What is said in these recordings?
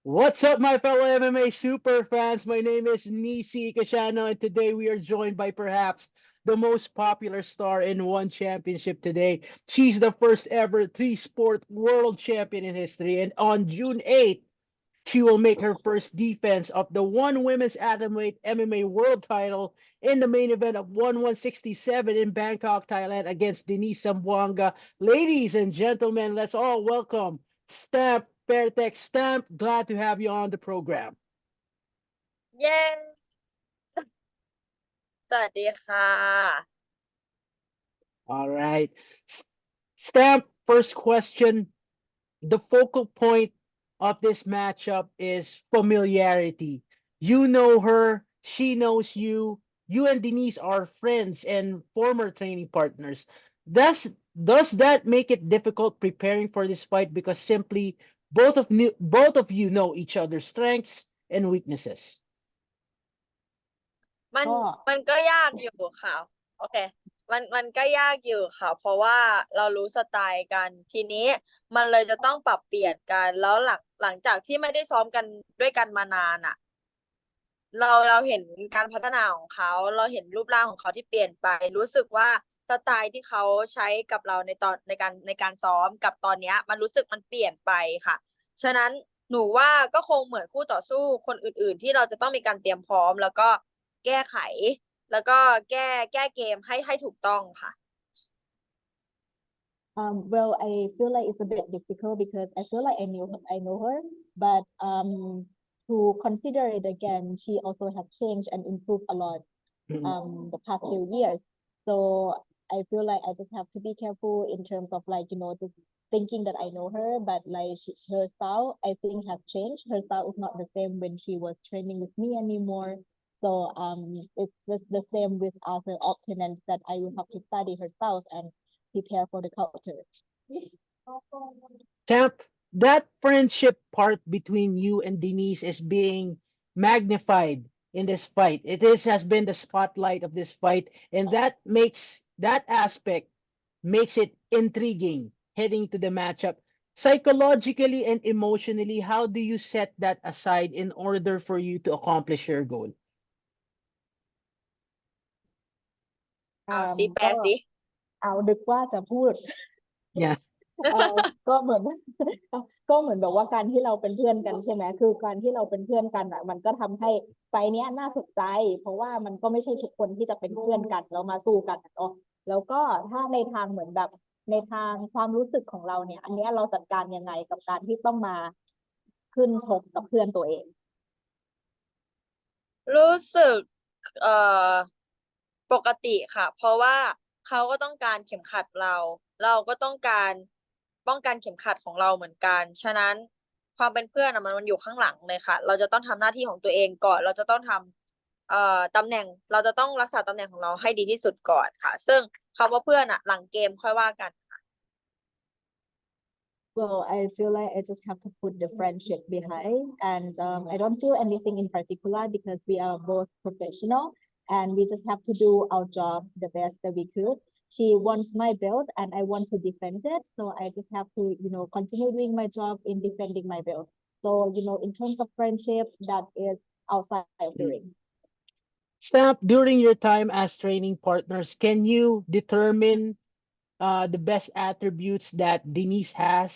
What's up, my fellow MMA super fans? My name is Nisi Kashano, and today we are joined by perhaps the most popular star in one championship today. She's the first ever three-sport world champion in history, and on June 8th, she will make her first defense of the one women's atomweight MMA world title in the main event of 1167 in Bangkok, Thailand against Denice Zamboanga. Ladies and gentlemen, let's all welcome Stamp Fairtex. Stamp, glad to have you on the program. เย้สวัสดีค่ะ All right. Stamp, first question. The focal point of this matchup is familiarity. You know her, she knows you. You and Denise are friends and former training partners. Does does that make it difficult preparing for this fight because simply both of you know each other's strengths and weaknesses? มันก็มันก็ยากอยู่ค่ะโอเคมันก็ยากอยู่ค่ะเพราะว่าเรารู้สไตล์กันทีนี้มันเลยจะต้องปรับเปลี่ยนกันแล้วหลังจากที่ไม่ได้ซ้อมกันด้วยกันมานานอ่ะเราเห็นการพัฒนาของเขาเราเห็นรูปร่างของเขาที่เปลี่ยนไปรู้สึกว่าสไตล์ที่เขาใช้กับเราในการซ้อมกับตอนเนี้ยมันรู้สึกมันเปลี่ยนไปค่ะฉะนั้นหนูว่าก็คงเหมือนคู่ต่อสู้คนอื่นๆที่เราจะต้องมีการเตรียมพร้อมแล้วก็แก้ไขแล้วก็แก้เกมให้ถูกต้องค่ะ well, I feel like it's a bit difficult because I feel like I know her, but to consider it again, she also has changed and improved a lot the past few years. So I feel like I just have to be careful in terms of like just thinking that I know her, but like her style I think has changed. Her style is not the same when she was training with me anymore. So it's just the same with other opponents that I will have to study her styles and prepare for the culture. Champ, that friendship part between you and Denise is being magnified in this fight. Has been the spotlight of this fight, and that aspect makes it intriguing heading to the matchup. Psychologically and emotionally, how do you set that aside in order for you to accomplish your goal? เอาสิแปล ก็ สิ เอาดึกว่าจะพูด Yeah. ก็เหมือน ก็เหมือนแบบว่าการที่เราเป็นเพื่อนกันใช่ไหมคือการที่เราเป็นเพื่อนกันอ่ะมันก็ทำให้ไฟเนี้ยน่าสนใจเพราะว่ามันก็ไม่ใช่ทุกคนที่จะเป็นเพื่อนกันแล้วมาสู้กันเนาะแล้วก็ถ้าในทางเหมือนแบบในทางความรู้สึกของเราเนี่ย อันเนี้ยเราจัดการยังไงกับการที่ต้องมาขึ้นชกกับเพื่อนตัวเอง รู้สึกเอ่อปกติค่ะ เพราะว่าเขาก็ต้องการเข็มขัดเรา เราก็ต้องการป้องกันเข็มขัดของเราเหมือนกัน ฉะนั้นความเป็นเพื่อนอะมันอยู่ข้างหลังเลยค่ะ เราจะต้องทำหน้าที่ของตัวเองก่อน เราจะต้องทำตำแหน่ง เราจะต้องรักษาตำแหน่งของเราให้ดีที่สุดก่อนค่ะ ซึ่งคำว่าเพื่อนอะหลังเกมค่อยว่ากัน Well, I feel like I just have to put the friendship behind, and I don't feel anything in particular because we are both professional and we just have to do our job the best that we could. She wants my belt and I want to defend it, so I just have to, continue doing my job in defending my belt. So, in terms of friendship, that is outside of the ring. Stamp, during your time as training partners, can you determine the best attributes that Denise has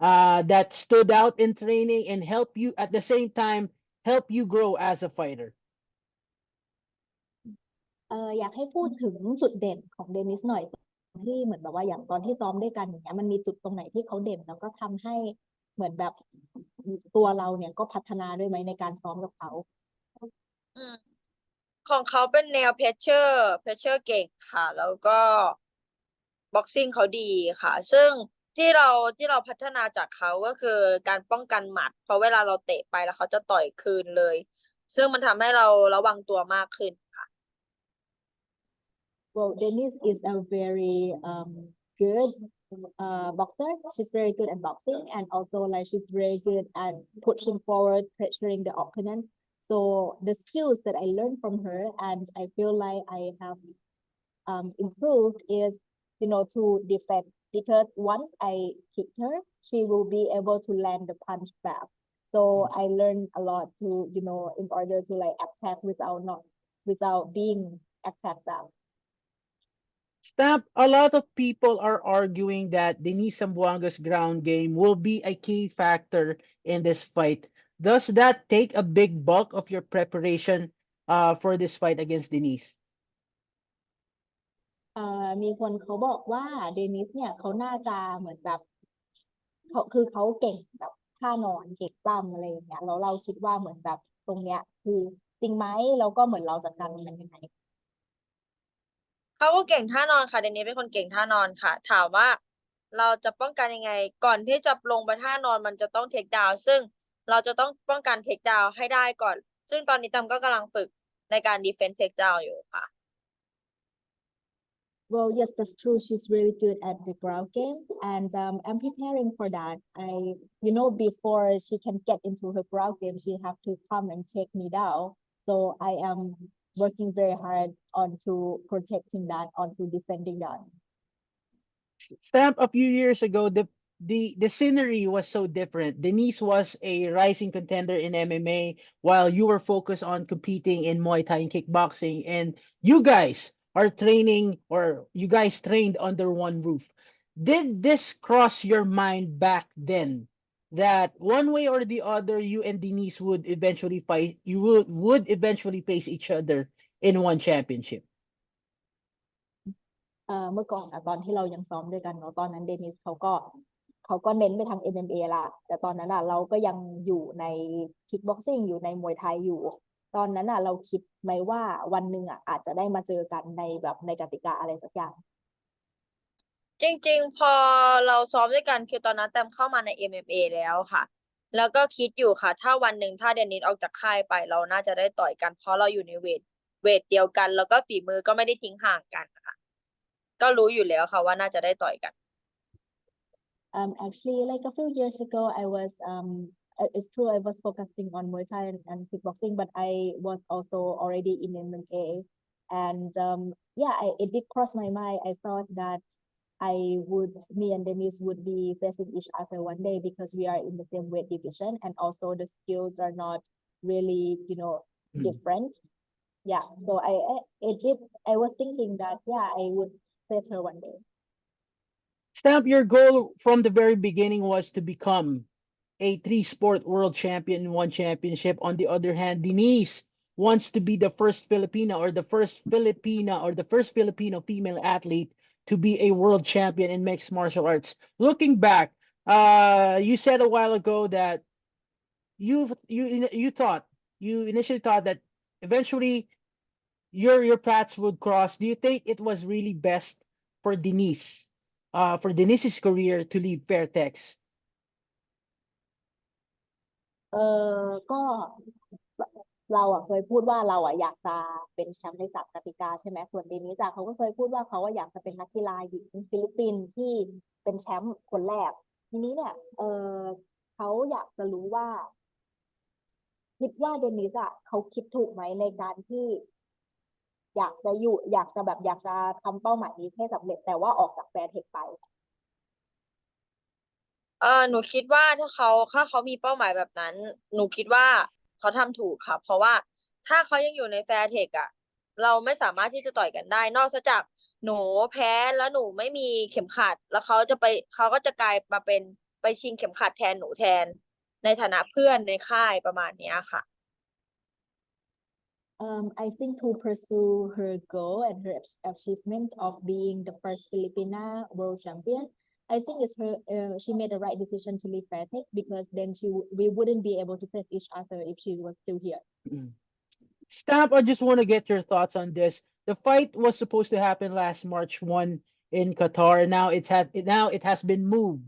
that stood out in training and help you at the same time help you grow as a fighter? อยากให้พูดถึงจุดเด่นของเดนิสหน่อยที่เหมือนแบบว่าอย่างตอนที่ซ้อมด้วยกันอย่างเงี้ยมันมีจุดตรงไหนที่เขาเด่นแล้วก็ทำให้เหมือนแบบตัวเราเนี่ยก็พัฒนาด้วยไหมในการซ้อมกับเขา อืมของเขาเป็นแนวเพชเชอร์เก่งค่ะ แล้วก็บ็อกซิ่งเขาดีค่ะ ซึ่งที่เราพัฒนาจากเขาก็คือการป้องกันหมัด เพราะเวลาเราเตะไปแล้วเขาจะต่อยคืนเลย ซึ่งมันทำให้เราระวังตัวมากขึ้นค่ะ Well, Denice is a very good boxer. She's very good at boxing, and also like she's very good at pushing forward, pressuring the opponent. So the skills that I learned from her, and I feel like I have improved, is to defend because once I hit her, she will be able to land the punch back. So I learned a lot to, in order to like attack without being attacked out. Stamp, a lot of people are arguing that Denice Zamboanga's ground game will be a key factor in this fight. Does that take a big bulk of your preparation for this fight against Denice? มีคนเขาบอกว่าเดนิสเนี่ยเขาน่าจะเหมือนแบบเขาเก่งแบบท่านอนเก่งปล้ำอะไรอย่างเงี้ยแล้วเราคิดว่าเหมือนแบบตรงเนี้ยคือจริงไหมแล้วก็เหมือนเราจัดการมันยังไง เขาก็เก่งท่านอนค่ะเดนนี้เป็นคนเก่งท่านอนค่ะถามว่าเราจะป้องกันยังไงก่อนที่จะลงไปท่านอนมันจะต้องเทคดาวน์ซึ่งเราจะต้องป้องกันเทคดาวน์ให้ได้ก่อนซึ่งตอนนี้ตามก็กำลังฝึกในการดีเฟนส์เทคดาวน์อยู่ค่ะ Well, yes, that's true. She's really good at the ground game, and I'm preparing for that. Before she can get into her ground game, she have to come and take me down. So I am working very hard onto protecting that, onto defending that. Stamp, a few years ago, the scenery was so different. Denice was a rising contender in MMA, while you were focused on competing in Muay Thai and kickboxing, and you guys are training, or you guys trained under one roof. Did this cross your mind back then, that one way or the other, you and Denise would eventually fight, you would eventually face each other in one championship? เมื่อก่อนตอนที่เรายังซ้อมด้วยกันเนาะตอนนั้นเดนิสเขาก็เน้นไปทาง MMA ละแต่ตอนนั้นเราก็ยังอยู่ในคิกบ็อกซิ่งอยู่ในมวยไทยอยู่ตอนนั้นเราคิดไหมว่าวันหนึ่งอาจจะได้มาเจอกันในกติกาอะไรสักอย่าง จริงๆพอเราซ้อมด้วยกันคือตอนนั้นแตมเข้ามาใน MMA แล้วค่ะแล้วก็คิดอยู่ค่ะถ้าวันหนึ่งถ้าเดนนิสออกจากค่ายไปเราน่าจะได้ต่อยกันเพราะเราอยู่ในเวทเดียวกันแล้วก็ฝีมือก็ไม่ได้ทิ้งห่างกันค่ะก็รู้อยู่แล้วค่ะว่าน่าจะได้ต่อยกัน Actually, like a few years ago, it's true I was focusing on Muay Thai and kickboxing, but I was also already in MMA, and yeah, it did cross my mind. I thought that me and Denise would be facing each other one day because we are in the same weight division, and also the skills are not really, different. Yeah, so I was thinking that yeah, I would face her one day. Stamp, your goal from the very beginning was to become a three-sport world champion in one championship. On the other hand, Denise wants to be the first Filipina or the first Filipino female athlete to be a world champion in mixed martial arts. Looking back, you said a while ago that you initially thought that eventually your paths would cross. Do you think it was really best for Denice's career to leave Fairtex? ก็เราเคยพูดว่าเราอยากจะเป็นแชมป์ในศาสตร์กติกาใช่ไหมส่วนเดนิสเขาก็เคยพูดว่าเขาอยากจะเป็นนักกีฬาหญิงฟิลิปปินส์ที่เป็นแชมป์คนแรกทีนี้เนี่ยเขาอยากจะรู้ว่าคิดว่าเดนิสเขาคิดถูกไหมในการที่อยากจะทำเป้าหมายนี้ให้สำเร็จแต่ว่าออกจากแฟร์เทคไป หนูคิดว่าถ้าเขามีเป้าหมายแบบนั้นหนูคิดว่าเขาทำถูกค่ะเพราะว่าถ้าเขายังอยู่ในแฟร์เทคเราไม่สามารถที่จะต่อยกันได้นอกจากหนูแพ้แล้วหนูไม่มีเข็มขัดแล้วเขาก็จะกลายมาเป็นไปชิงเข็มขัดแทนหนูแทนในฐานะเพื่อนในค่ายประมาณนี้ค่ะ I think to pursue her goal and her achievement of being the first Filipina world champion, I think she made the right decision to leave Fairtex because then we wouldn't be able to face each other if she was still here. Stamp, I just want to get your thoughts on this. The fight was supposed to happen last March 1 in Qatar. Now it has been moved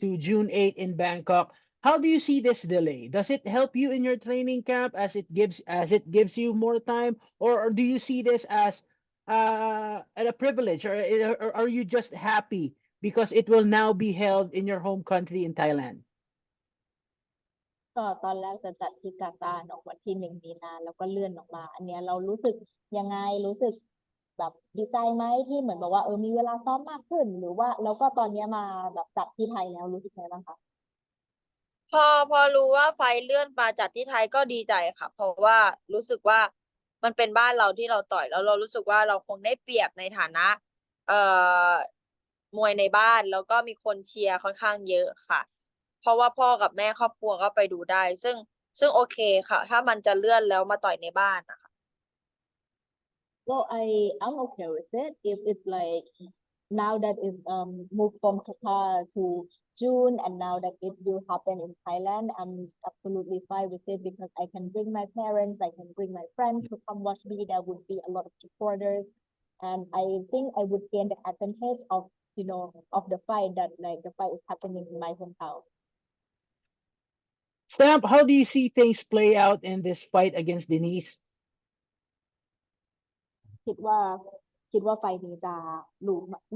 to June 8 in Bangkok. How do you see this delay? Does it help you in your training camp as it gives you more time, or do you see this as a privilege, or are you just happy because it will now be held in your home country in Thailand? ก็ตอนแรกจะจัดที่กาตาร์เนอะวันที่1 มีนาแล้วก็เลื่อนออกมา อันเนี้ยเรารู้สึกยังไงรู้สึกแบบดีใจไหมที่เหมือนบอกว่ามีเวลาซ้อมมากขึ้นหรือว่าแล้วก็ตอนเนี้ยมาแบบจัดที่ไทยแล้วรู้สึกไงบ้างคะ พอรู้ว่าไฟล์เลื่อนมาจัดที่ไทยก็ดีใจค่ะ เพราะว่ารู้สึกว่ามันเป็นบ้านเราที่เราต่อยแล้วเรารู้สึกว่าเราคงได้เปรียบในฐานะเอ่อมวยในบ้านแล้วก็มีคนเชียร์ค่อนข้างเยอะค่ะ เพราะว่าพ่อกับแม่ครอบครัวก็ไปดูได้ ซึ่งโอเคค่ะ ถ้ามันจะเลื่อนแล้วมาต่อยในบ้านนะคะ Well, I'm okay with it if it's like now that it's moved from Qatar to June and now that it will happen in Thailand, I'm absolutely fine with it because I can bring my parents, I can bring my friends to come watch me. There would be a lot of supporters, and I think I would gain the advantage of of the fight that like the fight is happening in my hometown. Stamp, how do you see things play out in this fight against Denice? คิดว่าคิดว่าไฟล์นี้จะ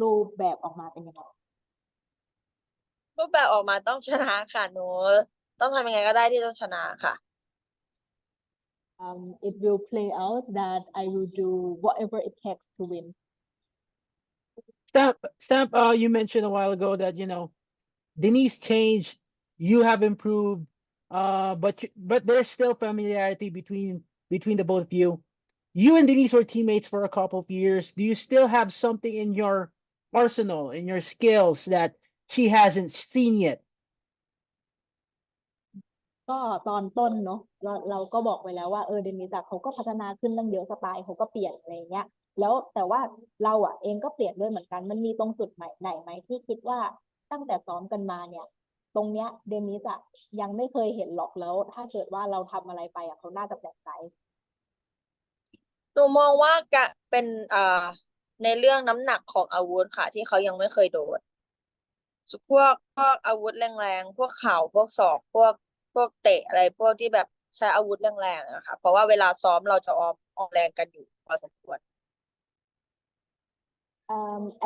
รูปแบบออกมาเป็นยังไง รูปแบบออกมาต้องชนะค่ะหนูต้องทำยังไงก็ได้ที่ต้องชนะค่ะ It will play out that I will do whatever it takes to win. Stamp, you mentioned a while ago that, Denise changed, you have improved, but there's still familiarity between the both of you. You and Denise were teammates for a couple of years. Do you still have something in your arsenal, in your skills that she hasn't seen yet? ก็ตอนต้นเนาะเราก็บอกไว้แล้วว่าเดนิสเขาก็พัฒนาขึ้นตั้งเยอะสไตล์เขาก็เปลี่ยนอะไรเงี้ยแล้วแต่ว่าเราเองก็เปลี่ยนด้วยเหมือนกันมันมีตรงจุดไหนไหมที่คิดว่าตั้งแต่ซ้อมกันมาเนี่ยตรงเนี้ยเดนิสยังไม่เคยเห็นหรอกแล้วถ้าเกิดว่าเราทำอะไรไปเขาน่าจะแปลกใจ หนูมองว่ากะเป็นในเรื่องน้ำหนักของอาวุธค่ะที่เขายังไม่เคยโดนพวกอาวุธแรงๆพวกเข่าพวกศอกพวกเตะอะไรพวกที่แบบใช้อาวุธแรงๆอะค่ะเพราะว่าเวลาซ้อมเราจะออกแรงกันอยู่พอสมควร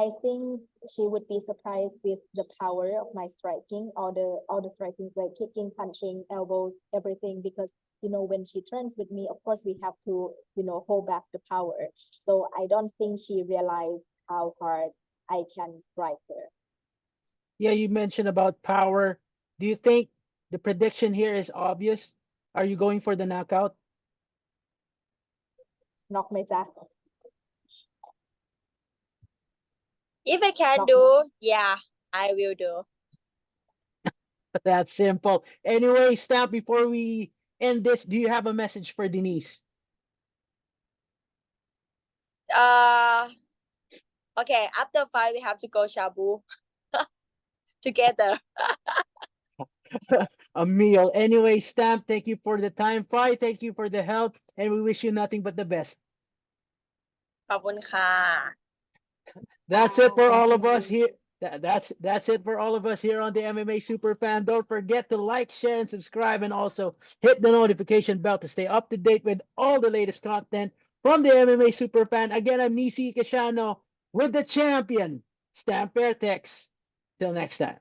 I think she would be surprised with the power of my striking, all the striking, like kicking, punching, elbows, everything. Because when she trains with me, of course we have to hold back the power. So I don't think she realized how hard I can strike her. Yeah, you mentioned about power. Do you think the prediction here is obvious? Are you going for the knockout? Knock my jack. If I can Knock do, yeah, I will do. That's simple. Anyway, Stamp, before we end this, do you have a message for Denise? Okay, after fight we have to go shabu together. A meal. Anyway, Stamp, thank you for the time. Fi, thank you for the help, and we wish you nothing but the best. ขอบคุณค่ะ That's it for all thank of us you. here. That's it for all of us here on the MMA Superfan. Don't forget to like, share, and subscribe, and also hit the notification bell to stay up to date with all the latest content from the MMA Superfan. Again, I'm Nisi Kashano with the champion, Stamp Fairtex. Till next time.